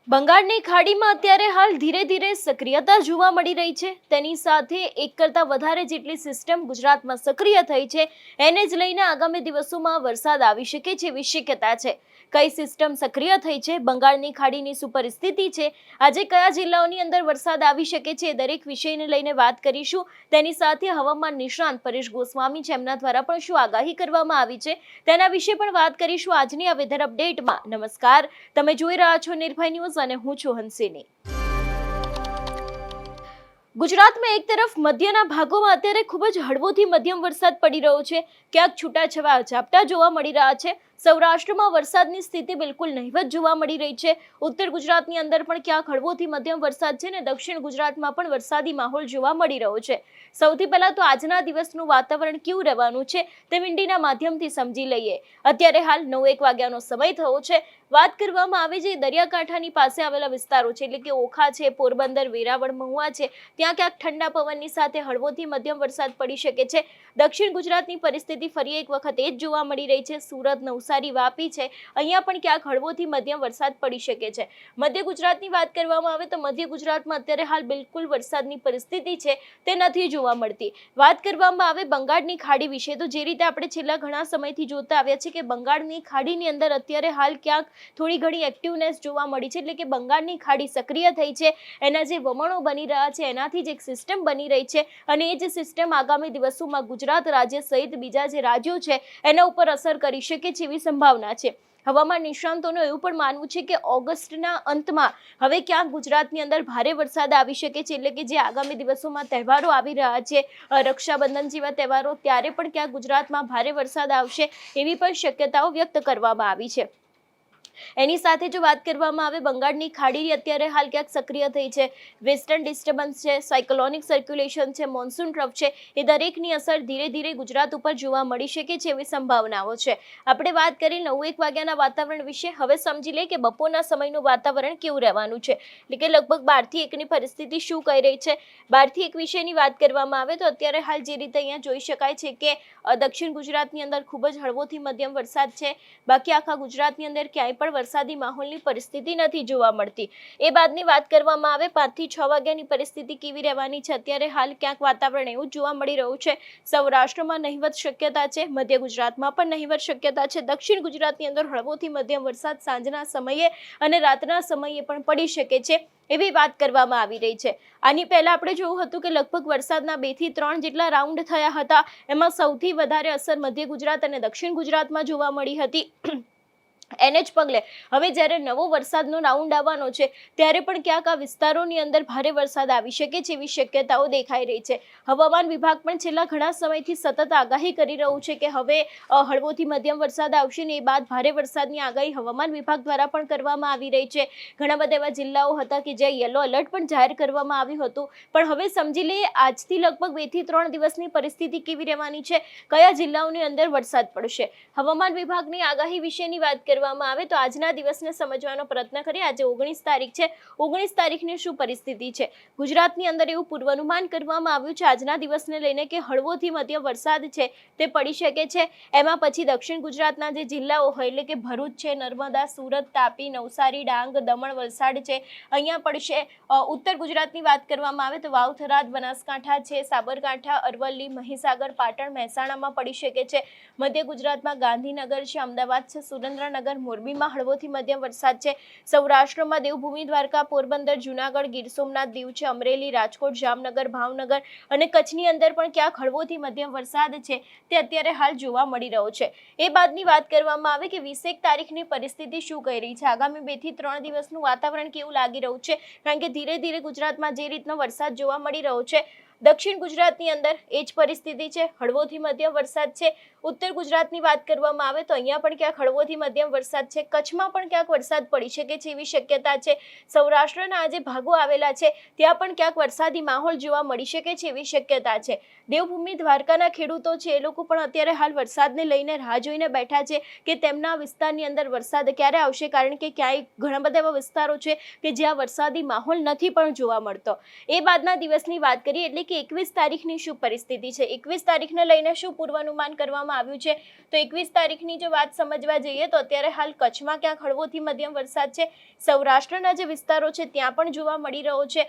બંગાળની ખાડીમાં અત્યારે હાલ ધીરે ધીરે સક્રિયતા જોવા મળી રહી છે। તેની સાથે એક કરતાં વધારે જેટલી સિસ્ટમ ગુજરાતમાં સક્રિય થઈ છે। એને જ લઈને આગામી દિવસોમાં વરસાદ આવી શકે છે એવી શક્યતા છે। કઈ સિસ્ટમ સક્રિય થઈ છે, બંગાળની ખાડીની શું પરિસ્થિતિ છે, આજે કયા જિલ્લાઓની અંદર વરસાદ આવી શકે છે, દરેક વિષયને લઈને વાત કરીશું। તેની સાથે હવામાન નિષ્ણાંત પરેશ ગોસ્વામી છે, એમના દ્વારા પણ શું આગાહી કરવામાં આવી છે તેના વિશે પણ વાત કરીશું આજની આ વેધર અપડેટમાં। નમસ્કાર, તમે જોઈ રહ્યા છો નિર્ભય ન્યૂઝ અને હું છું હંસિની। ગુજરાતમાં એક તરફ મધ્યના ભાગોમાં અત્યારે ખૂબ જ હળવોથી મધ્યમ વરસાદ પડી રહ્યો છે, ક્યાંક છૂટાછવાયા ઝાપટા જોવા મળી રહ્યા છે। સૌરાષ્ટ્રમાં વરસાદની સ્થિતિ બિલકુલ નહિવત જોવા મળી રહી છે। ઉત્તર ગુજરાતની અંદર પણ ક્યાંક હળવોથી મધ્યમ વરસાદ છે ને દક્ષિણ ગુજરાતમાં પણ વરસાદી માહોલ જોવા મળી રહ્યો છે। સૌથી પહેલા તો આજના દિવસનું વાતાવરણ કેવું રહેવાનું છે તે વિંડીના માધ્યમથી સમજી લઈએ। અત્યારે હાલ 9:01 વાગ્યાનો સમય થયો છે। વાત કરવામાં આવે છે દરિયાકાંઠાની પાસે આવેલા વિસ્તારો છે, એટલે કે ઓખા છે, પોરબંદર, વેરાવળ, મહુવા છે, ત્યાં ક્યાંક ઠંડા પવનની સાથે હળવોથી મધ્યમ વરસાદ પડી શકે છે। દક્ષિણ ગુજરાતની પરિસ્થિતિ ફરી એક વખત એ જ જોવા મળી રહી છે। સુરત, નવસારી, વાપી છે, અહીંયા પણ ક્યાંક હળવોથી મધ્યમ વરસાદ પડી શકે છે। મધ્ય ગુજરાતની વાત કરવામાં આવે તો મધ્ય ગુજરાતમાં અત્યારે હાલ બિલકુલ વરસાદની પરિસ્થિતિ છે તે નથી જોવા મળતી। વાત કરવામાં આવે બંગાળની ખાડી વિશે તો જે રીતે આપણે છેલ્લા ઘણા સમયથી જોતા આવ્યા છે કે બંગાળની ખાડીની અંદર અત્યારે હાલ ક્યાંક થોડી ઘણી એક્ટિવનેસ જોવા મળી છે, એટલે કે બંગાળની ખાડી સક્રિય થઈ છે। એના જે વમણો બની રહ્યા છે એનાથી જ એક સિસ્ટમ બની રહી છે અને એ જ સિસ્ટમ આગામી દિવસોમાં ગુજરાત રાજ્ય સહિત બીજા જે રાજ્યો છે એના ઉપર અસર કરી શકે છે એવી સંભાવના છે। હવામાન નિષ્ણાંતોનું એવું પણ માનવું છે કે ઓગસ્ટના અંતમાં હવે ક્યાંક ગુજરાતની અંદર ભારે વરસાદ આવી શકે છે, એટલે કે જે આગામી દિવસોમાં તહેવારો આવી રહ્યા છે, રક્ષાબંધન જેવા તહેવારો, ત્યારે પણ ક્યાંક ગુજરાતમાં ભારે વરસાદ આવશે એવી પણ શક્યતાઓ વ્યક્ત કરવામાં આવી છે। એની સાથે જો વાત કરવામાં આવે બંગાળની ખાડી અત્યારે હાલ ક્યાંક સક્રિય થઈ છે, વેસ્ટર્ન ડિસ્ટર્બન્સ છે, સાયક્લોનિક સર્ક્યુલેશન છે, મોન્સૂન ટ્રફ છે, એ દરેકની અસર ધીરે ધીરે ગુજરાત ઉપર જોવા મળી શકે છે એવી સંભાવનાઓ છે। આપણે વાત કરી 9:01 વાગ્યાના વાતાવરણ વિશે, હવે સમજી લઈએ કે બપોરના સમયનું વાતાવરણ કેવું રહેવાનું છે, એટલે કે લગભગ 12 થી 1ની પરિસ્થિતિ શું કહી રહી છે। 12 થી 1 વિશેની વાત કરવામાં આવે તો અત્યારે હાલ જે રીતે અહીંયા જોઈ શકાય છે કે દક્ષિણ ગુજરાતની અંદર ખૂબ જ હળવોથી મધ્યમ વરસાદ છે, બાકી આખા ગુજરાતની અંદર ક્યાંય પણ વરસાદી માહોલની પરિસ્થિતિ નથી જોવા મળતી। એ બાદની વાત કરવામાં આવે 5 થી 6 વાગ્યાની પરિસ્થિતિ કેવી રહેવાની છે, અત્યારે હાલ ક્યાંક વાતાવરણ એવું જોવા મળી રહ્યું છે। સૌરાષ્ટ્રમાં નહિવત શક્યતા છે, મધ્ય ગુજરાતમાં પણ નહિવત શક્યતા છે, દક્ષિણ ગુજરાતની અંદર હળવોથી મધ્યમ વરસાદ સાંજના સમયે અને રાતના સમયે પણ પડી શકે છે એવી વાત કરવામાં આવી રહી છે। આની પહેલા આપણે જોયું હતું કે લગભગ વરસાદના 2 થી 3 જેટલા રાઉન્ડ થયા હતા, એમાં સૌથી વધારે અસર મધ્ય ગુજરાત અને દક્ષિણ ગુજરાતમાં જોવા મળી હતી। એને જ પગલે હવે જ્યારે નવો વરસાદનો રાઉન્ડ આવવાનો છે ત્યારે પણ ક્યાંક આ વિસ્તારોની અંદર ભારે વરસાદ આવી શકે છે એવી શક્યતાઓ દેખાઈ રહી છે। હવામાન વિભાગ પણ છેલ્લા ઘણા સમયથી સતત આગાહી કરી રહ્યું છે કે હવે હળવોથી મધ્યમ વરસાદ આવશે ને એ બાદ ભારે વરસાદની આગાહી હવામાન વિભાગ દ્વારા પણ કરવામાં આવી રહી છે। ઘણા બધા એવા જિલ્લાઓ હતા કે જ્યાં યલો એલર્ટ પણ જાહેર કરવામાં આવ્યું હતું, પણ હવે સમજી લઈએ આજથી લગભગ 2 થી 3 દિવસની પરિસ્થિતિ કેવી રહેવાની છે, કયા જિલ્લાઓની અંદર વરસાદ પડશે। હવામાન વિભાગની આગાહી વિશેની વાત કરવામાં આવે તો આજના દિવસને સમજવાનો પ્રયત્ન કરીએ। આજે 19 તારીખ છે, 19 તારીખની શું પરિસ્થિતિ છે ગુજરાતની અંદર એવું પૂર્વાનુમાન કરવામાં આવ્યું છે આજના દિવસને લઈને કે હળવોથી મધ્યમ વરસાદ છે તે પડી શકે છે। એમાં પછી દક્ષિણ ગુજરાતના જે જિલ્લાઓ હોય એટલે કે ભરૂચ છે, નર્મદા, સુરત, તાપી, નવસારી, ડાંગ, દમણ, વલસાડ છે, અહીંયા પડશે। ઉત્તર ગુજરાતની વાત કરવામાં આવે તો વાવ, થરાદ, બનાસકાંઠા છે, સાબરકાંઠા, અરવલ્લી, મહીસાગર, પાટણ, મહેસાણામાં પડી શકે છે। મધ્ય ગુજરાતમાં ગાંધીનગર છે, અમદાવાદ છે, સુરેન્દ્રનગર, મોરબીમાં હળવોથી મધ્યમ વરસાદ છે। સૌરાષ્ટ્રમાં દેવભૂમિ દ્વારકા, પોરબંદર, જુનાગઢ, ગીર સોમનાથ, દીવ છે, અમરેલી, રાજકોટ, જામનગર, ભાવનગર અને કચ્છની અંદર પણ ક્યાંક હળવોથી મધ્યમ વરસાદ છે તે અત્યારે હાલ જોવા મળી રહ્યો છે। એ બાદની વાત કરવામાં આવે કે 21 તારીખની પરિસ્થિતિ શું કહી રહી છે, આગામી 2 થી 3 દિવસનું વાતાવરણ કેવું લાગી રહ્યું છે, કારણ કે ધીરે ધીરે ગુજરાતમાં જે રીતનો વરસાદ જોવા મળી રહ્યો છે દક્ષિણ ગુજરાતની અંદર એ જ પરિસ્થિતિ છે, હળવોથી મધ્યમ વરસાદ છે। ઉત્તર ગુજરાતની વાત કરવામાં આવે તો અહીંયા પણ ક્યાંક હળવોથી મધ્યમ વરસાદ છે, કચ્છમાં પણ ક્યાંક વરસાદ પડી શકે છે એવી શક્યતા છે। સૌરાષ્ટ્રના આ જે ભાગો આવેલા છે ત્યાં પણ ક્યાંક વરસાદી માહોલ જોવા મળી શકે છે એવી શક્યતા છે। દેવભૂમિ દ્વારકાના ખેડૂતો છે એ લોકો પણ અત્યારે હાલ વરસાદને લઈને રાહ જોઈને બેઠા છે કે તેમના વિસ્તારની અંદર વરસાદ ક્યારે આવશે, કારણ કે ક્યાંય ઘણા બધા એવા વિસ્તારો છે કે જ્યાં વરસાદી માહોલ નથી પણ જોવા મળતો। એ બાદના દિવસની વાત કરીએ એટલે કે 21 તારીખની શું પરિસ્થિતિ છે, 21 તારીખને લઈને શું પૂર્વાનુમાન કરવામાં આવ્યું છે. તો 21 તારીખની જો વાત સમજવા જઈએ તો અત્યારે હાલ કચ્છમાં ક્યાંક હળવોથી મધ્યમ વરસાદ છે, સૌરાષ્ટ્રના જે વિસ્તારો છે ત્યાં પણ જોવા મળી રહ્યો છે.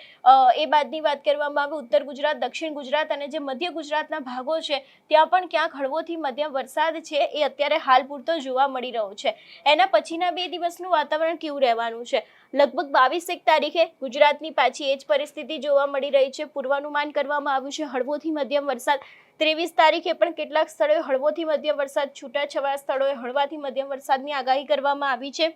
એ બાદની વાત કરવામાં આવે ઉત્તર ગુજરાત, દક્ષિણ ગુજરાત અને જે મધ્ય ગુજરાતના ભાગો છે ત્યાં પણ ક્યાંક હળવોથી મધ્યમ વરસાદ છે એ અત્યારે હાલ પૂરતો જોવા મળી રહ્યો છે. એના પછીના 2 દિવસનું વાતાવરણ કેવું રહેવાનું છે? લગભગ 22 તારીખે ગુજરાતની પાછી એ જ પરિસ્થિતિ જોવા મળી રહી છે. પૂર્વાનુમાન કરવામાં આવ્યું છે હળવોથી મધ્યમ વરસાદ. 23 તારીખે પણ કેટલાક સ્થળોએ હળવોથી મધ્યમ વરસાદ, છૂટાછવાયા સ્થળોએ હળવાથી મધ્યમ વરસાદની આગાહી કરવામાં આવી છે.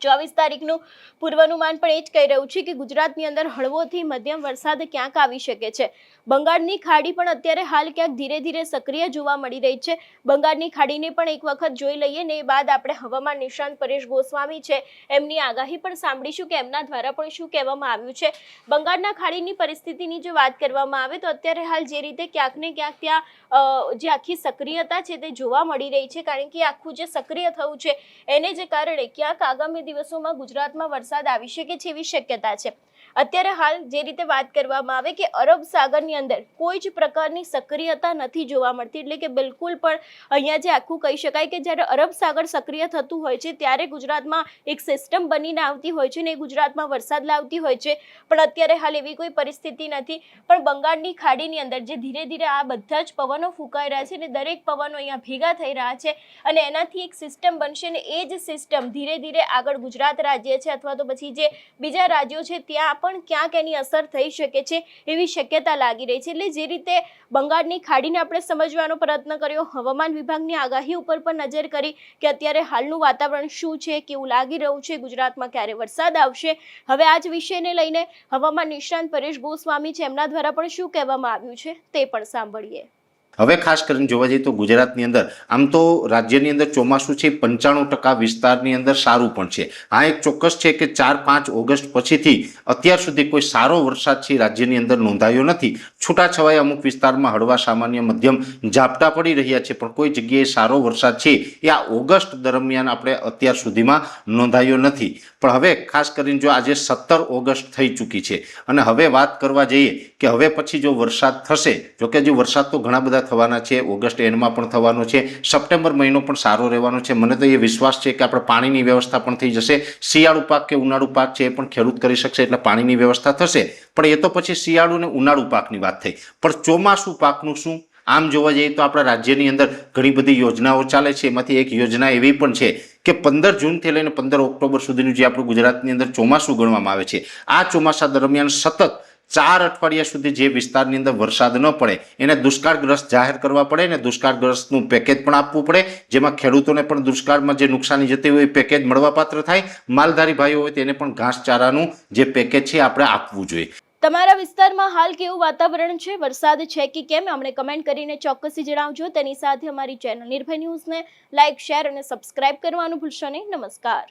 24 તારીખનું પૂર્વાનુમાન પણ એ જ કહી રહ્યું છે કે ગુજરાતની અંદર હળવોથી મધ્યમ વરસાદ ક્યાંક આવી શકે છે. બંગાળની ખાડી પણ અત્યારે હાલ ક્યાંક ધીરે ધીરે સક્રિય જોવા મળી રહી છે. બંગાળની ખાડીને પણ એક વખત જોઈ લઈએ ને એ બાદ આપણે હવામાન નિષ્ણાંત પરેશ ગોસ્વામી છે એમની આગાહી પણ સાંભળીશું કે એમના દ્વારા પણ શું કહેવામાં આવ્યું છે. બંગાળના ખાડીની પરિસ્થિતિની જો વાત કરવામાં આવે તો અત્યારે હાલ જે રીતે ક્યાંક ને ક્યાંક ત્યાં જે આખી સક્રિયતા છે તે જોવા મળી રહી છે, કારણ કે આખું જે સક્રિય થયું છે એને જે કારણે ક્યાંક આગામી દિવસોમાં ગુજરાતમાં વરસાદ આવી શકે છે એવી શક્યતા છે. અત્યારે હાલ જે રીતે વાત કરવામાં આવે કે અરબ સાગરની અંદર કોઈ જ પ્રકારની સક્રિયતા નથી જોવા મળતી, એટલે કે બિલકુલ પણ અહીંયા જે આખું કહી શકાય કે જ્યારે અરબ સાગર સક્રિય થતું હોય છે ત્યારે ગુજરાતમાં એક સિસ્ટમ બનીને આવતી હોય છે ને એ ગુજરાતમાં વરસાદ લાવતી હોય છે, પણ અત્યારે હાલ એવી કોઈ પરિસ્થિતિ નથી. પણ બંગાળની ખાડીની અંદર જે ધીરે ધીરે આ બધા જ પવનો ફૂંકાઈ રહ્યા છે ને દરેક પવનો અહીંયા ભેગા થઈ રહ્યા છે અને એનાથી એક સિસ્ટમ બનશે ને એ જ સિસ્ટમ ધીરે ધીરે આગળ ગુજરાત રાજ્ય છે અથવા તો પછી જે બીજા રાજ્યો છે ત્યાં પણ ક્યાંક એની અસર થઈ શકે છે એવી શક્યતા લાગી રહી છે. એટલે જે રીતે બંગાળની ખાડીને આપણે સમજવાનો પ્રયત્ન કર્યો, હવામાન વિભાગની આગાહી ઉપર પણ નજર કરી કે અત્યારે હાલનું વાતાવરણ શું છે, કેવું લાગી રહ્યું છે, ગુજરાતમાં ક્યારે વરસાદ આવશે. હવે આ જ વિષયને લઈને હવામાન નિષ્ણાંત પરેશ ગોસ્વામી છે એમના દ્વારા પણ શું કહેવામાં આવ્યું છે તે પણ સાંભળીએ. હવે ખાસ કરીને જોવા જઈએ તો ગુજરાતની અંદર આમ તો રાજ્યની અંદર ચોમાસું છે 95% વિસ્તારની અંદર સારું પણ છે. હા, એક ચોક્કસ છે કે 4-5 ઓગસ્ટ પછીથી અત્યાર સુધી કોઈ સારો વરસાદ છે રાજ્યની અંદર નોંધાયો નથી. છૂટાછવાયા અમુક વિસ્તારમાં હળવા સામાન્ય મધ્યમ ઝાપટા પડી રહ્યા છે, પણ કોઈ જગ્યાએ સારો વરસાદ છે એ આ ઓગસ્ટ દરમિયાન આપણે અત્યાર સુધીમાં નોંધાયો નથી. પણ હવે ખાસ કરીને જો આજે 17 ઓગસ્ટ થઈ ચૂકી છે અને હવે વાત કરવા જઈએ કે હવે પછી જો વરસાદ થશે, જોકે જો વરસાદ તો ઘણા બધા થવાના છે, ઓગસ્ટ એન્ડમાં પણ થવાનો છે, સપ્ટેમ્બર મહિનો પણ સારો રહેવાનો છે. મને તો એ વિશ્વાસ છે કે આપણે પાણીની વ્યવસ્થા પણ થઈ જશે. શિયાળુ પાક કે ઉનાળુ પાક છે એ પણ ખેડૂત કરી શકશે, એટલે પાણીની વ્યવસ્થા થશે. પણ એ તો પછી શિયાળુ અને ઉનાળુ પાકની વાત થઈ. પણ ચોમાસું પાકનું શું? આમ જોવા જઈએ તો આપણા રાજ્યની અંદર ઘણી બધી યોજનાઓ ચાલે છે. એમાંથી એક યોજના એવી પણ છે કે 15 જૂનથી લઈને 15 ઓક્ટોબર સુધીનું જે આપણું ગુજરાતની અંદર ચોમાસું ગણવામાં આવે છે, આ ચોમાસા દરમિયાન સતત 4 અઠવાડિયા સુધી જે વિસ્તારની અંદર વરસાદ ન પડે એને દુષ્કાળગ્રસ્ત જાહેર કરવા પડે ને દુષ્કાળગ્રસ્તનું પેકેજ પણ આપવું પડે, જેમાં ખેડૂતોને પણ દુષ્કાળમાં જે નુકસાની જતી હોય એ પેકેજ મળવાપાત્ર થાય. માલધારી ભાઈઓ હોય તેને પણ ઘાસચારાનું જે પેકેજ છે આપણે આપવું જોઈએ. તમારા વિસ્તારમાં હાલ કેવું વાતાવરણ છે, વરસાદ છે કે કેમ, અમને કમેન્ટ કરીને ચોક્કસથી જણાવજો. તેની સાથે અમારી ચેનલ નિર્ભય ન્યૂઝને લાઇક, શેર અને સબસ્ક્રાઇબ કરવાનું ભૂલશો નહીં. નમસ્કાર.